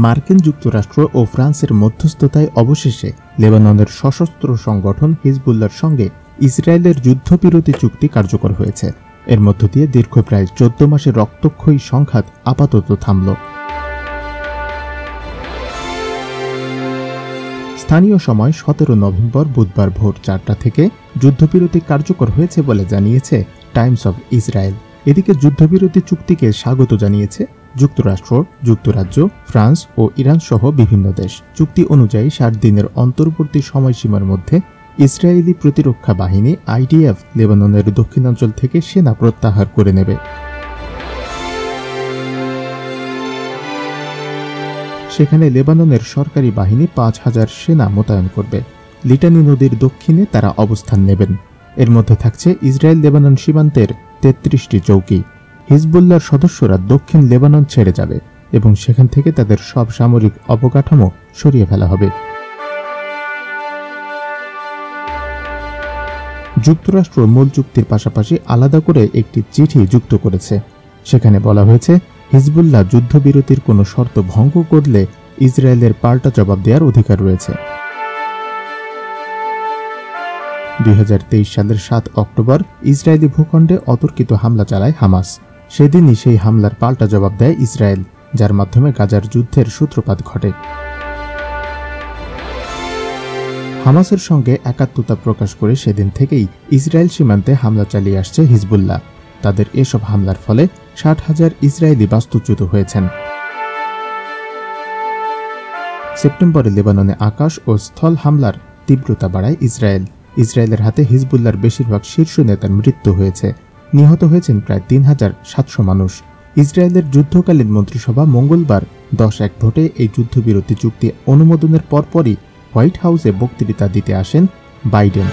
মার্কিন যুক্তরাষ্ট্র ও ফ্রান্সের মধ্যস্থতায় অবশেষে লেবাননের সশস্ত্র সংগঠন হিজবুল্লাহর সঙ্গে ইসরায়েলের যুদ্ধবিরতি চুক্তি কার্যকর হয়েছে। এর মধ্য দিয়ে দীর্ঘ প্রায় 14 মাসের রক্তক্ষয়ী সংঘাত আপাতত থামল। স্থানীয় সময় 17 নভেম্বর বুধবার ভোর 4টা থেকে যুদ্ধবিরতি কার্যকর হয়েছে বলে জানিয়েছে টাইমস অব ইসরায়েল। এদিকে যুদ্ধবিরতি চুক্তিকে স্বাগত জানিয়েছে যুক্তরাষ্ট্র, যুক্তরাজ্য, ফ্রান্স ও ইরান সহ বিভিন্ন দেশ। চুক্তি অনুযায়ী 60 দিনের অন্তর্বর্তী সময়সীমার মধ্যে ইসরায়েলি প্রতিরক্ষা বাহিনী IDF লেবাননের দক্ষিণাঞ্চল থেকে সেনা প্রত্যাহার করে নেবে। সেখানে লেবাননের সরকারি বাহিনী 5000 সেনা মোতায়েন করবে। লিটানি নদীর দক্ষিণে তারা অবস্থান নেবেন। এর মধ্যে থাকছে ইসরায়েল লেবানন সীমান্তের 33টি চৌকি। হিজবুল্লাহর সদস্যরা দক্ষিণ লেবানন ছেড়ে যাবে এবং সেখান থেকে তাদের সব সামরিক অবকাঠামো সরিয়ে ফেলা হবে। যুক্তরাষ্ট্র মূল চুক্তির পাশাপাশি আলাদা করে একটি চিঠি যুক্ত করেছে। সেখানে বলা হয়েছে, হিজবুল্লাহ যুদ্ধবিরতির কোনো শর্ত ভঙ্গ করলে ইসরায়েলের পাল্টা জবাব দেওয়ার অধিকার রয়েছে। 2023 সালের 7 অক্টোবর ইসরায়েলি ভূখণ্ডে অতর্কিত হামলা চালায় হামাস। সেদিনই সেই হামলার পাল্টা জবাব দেয় ইসরায়েল, যার মাধ্যমে গাজার যুদ্ধের সূত্রপাত ঘটে। হামাসের সঙ্গে একাত্মতা প্রকাশ করে সেদিন থেকেই ইসরায়েল সীমান্তে হামলা চালিয়ে আসছে হিজবুল্লাহ। তাদের এসব হামলার ফলে 60,000 ইসরায়েলি বাস্তুচ্যুত হয়েছেন। সেপ্টেম্বরে লেবাননে আকাশ ও স্থল হামলার তীব্রতা বাড়ায় ইসরায়েল। ইসরায়েলের হাতে হিজবুল্লাহর বেশিরভাগ শীর্ষ নেতার মৃত্যু হয়েছে। নিহত হয়েছেন প্রায় 3700 মানুষ। ইসরায়েলের যুদ্ধকালীন মন্ত্রিসভা মঙ্গলবার 10-1 ভোটে এই যুদ্ধবিরতি চুক্তি অনুমোদনের পরপরই হোয়াইট হাউসে বক্তৃতা দিতে আসেন বাইডেন।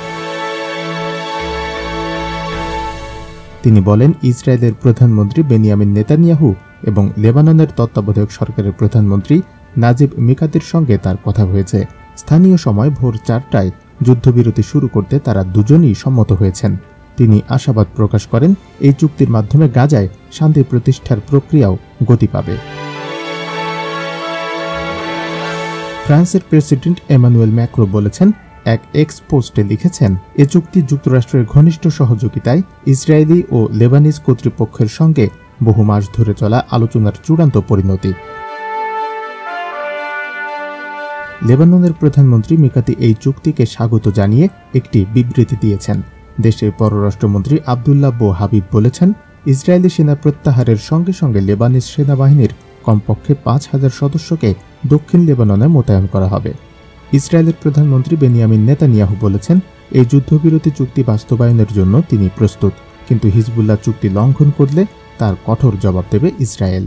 তিনি বলেন, ইসরায়েলের প্রধানমন্ত্রী বেনিয়ামিন নেতানিয়াহু এবং লেবাননের তত্ত্বাবধায়ক সরকারের প্রধানমন্ত্রী নাজিব মিকাতির সঙ্গে তার কথা হয়েছে। স্থানীয় সময় ভোর 4টায় যুদ্ধবিরতি শুরু করতে তারা দুজনই সম্মত হয়েছেন। তিনি আশাবাদ প্রকাশ করেন, এই চুক্তির মাধ্যমে গাজায় শান্তি প্রতিষ্ঠার প্রক্রিয়াও গতি পাবে। ফ্রান্সের প্রেসিডেন্ট এমানুয়েল ম্যাক্রো বলেছেন, এক এক্স পোস্টে লিখেছেন, এ চুক্তি যুক্তরাষ্ট্রের ঘনিষ্ঠ সহযোগিতায় ইসরায়েলি ও লেবানিজ কর্তৃপক্ষের সঙ্গে বহু মাস ধরে চলা আলোচনার চূড়ান্ত পরিণতি। লেবাননের প্রধানমন্ত্রী মিকাতি এই চুক্তিকে স্বাগত জানিয়ে একটি বিবৃতি দিয়েছেন। দেশের পররাষ্ট্রমন্ত্রী আবদুল্লাহ বো হাবিব বলেছেন, ইসরায়েলি সেনা প্রত্যাহারের সঙ্গে সঙ্গে লেবানিজ সেনাবাহিনীর কমপক্ষে 5000 সদস্যকে দক্ষিণ লেবাননে মোতায়েন করা হবে। ইসরায়েলের প্রধানমন্ত্রী বেনিয়ামিন নেতানিয়াহু বলেছেন, এই যুদ্ধবিরতি চুক্তি বাস্তবায়নের জন্য তিনি প্রস্তুত, কিন্তু হিজবুল্লাহ চুক্তি লঙ্ঘন করলে তার কঠোর জবাব দেবে ইসরায়েল।